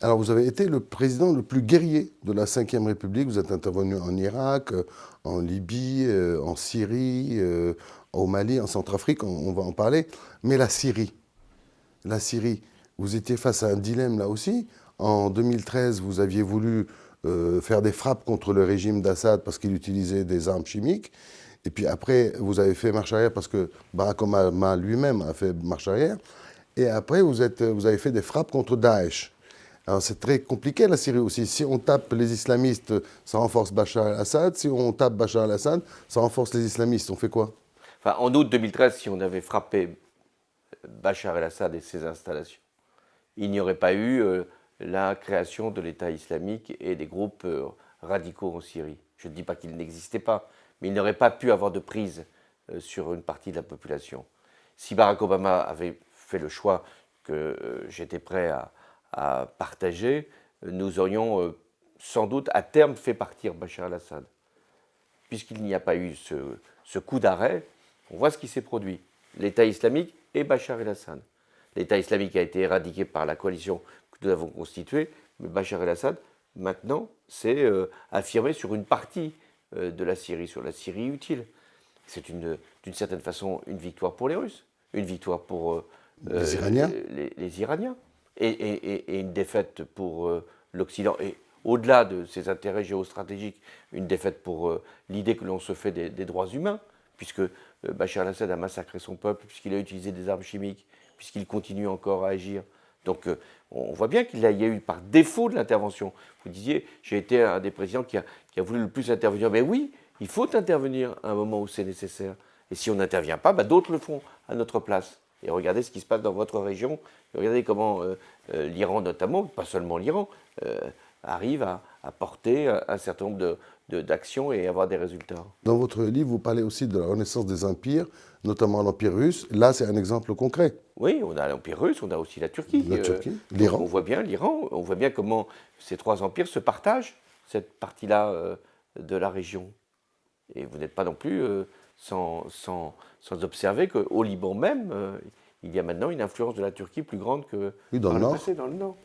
Alors, vous avez été le président le plus guerrier de la Ve République. Vous êtes intervenu en Irak, en Libye, en Syrie, au Mali, en Centrafrique, on va en parler. Mais la Syrie, vous étiez face à un dilemme là aussi. En 2013, vous aviez voulu faire des frappes contre le régime d'Assad parce qu'il utilisait des armes chimiques. Et puis après, vous avez fait marche arrière parce que Barack Obama lui-même a fait marche arrière. Et après, vous avez fait des frappes contre Daesh. Alors c'est très compliqué la Syrie aussi. Si on tape les islamistes, ça renforce Bachar el-Assad. Si on tape Bachar el-Assad, ça renforce les islamistes. On fait quoi? Enfin, en août 2013, si on avait frappé Bachar el-Assad et ses installations, il n'y aurait pas eu la création de l'État islamique et des groupes radicaux en Syrie. Je ne dis pas qu'ils n'existaient pas, mais il n'aurait pas pu avoir de prise sur une partie de la population. Si Barack Obama avait fait le choix que j'étais prêt à partager, nous aurions sans doute à terme fait partir Bachar el-Assad. Puisqu'il n'y a pas eu ce coup d'arrêt, on voit ce qui s'est produit. L'État islamique et Bachar el-Assad. L'État islamique a été éradiqué par la coalition que nous avons constituée, mais Bachar el-Assad, maintenant, s'est affirmé sur une partie de la Syrie, sur la Syrie utile. C'est d'une certaine façon une victoire pour les Russes, une victoire pour Les Iraniens? les Iraniens, et une défaite pour l'Occident. Et au-delà de ses intérêts géostratégiques, une défaite pour l'idée que l'on se fait des droits humains, puisque Bachar el-Assad a massacré son peuple, puisqu'il a utilisé des armes chimiques, puisqu'il continue encore à agir. Donc on voit bien qu'il y a eu par défaut de l'intervention. Vous disiez, j'ai été un des présidents qui a voulu le plus intervenir. Mais oui, il faut intervenir à un moment où c'est nécessaire. Et si on n'intervient pas, bah, d'autres le font à notre place. Et regardez ce qui se passe dans votre région. Et regardez comment l'Iran notamment, pas seulement l'Iran, arrive à porter un certain nombre d'actions et avoir des résultats. Dans votre livre, vous parlez aussi de la renaissance des empires, notamment l'Empire russe. Là, c'est un exemple concret. Oui, on a l'Empire russe, on a aussi la Turquie. La Turquie, l'Iran. On voit bien l'Iran, on voit bien comment ces trois empires se partagent cette partie-là de la région. Et vous n'êtes pas non plus sans observer qu'au Liban même, il y a maintenant une influence de la Turquie plus grande que Oui, dans par le le Nord. passé, dans le Nord.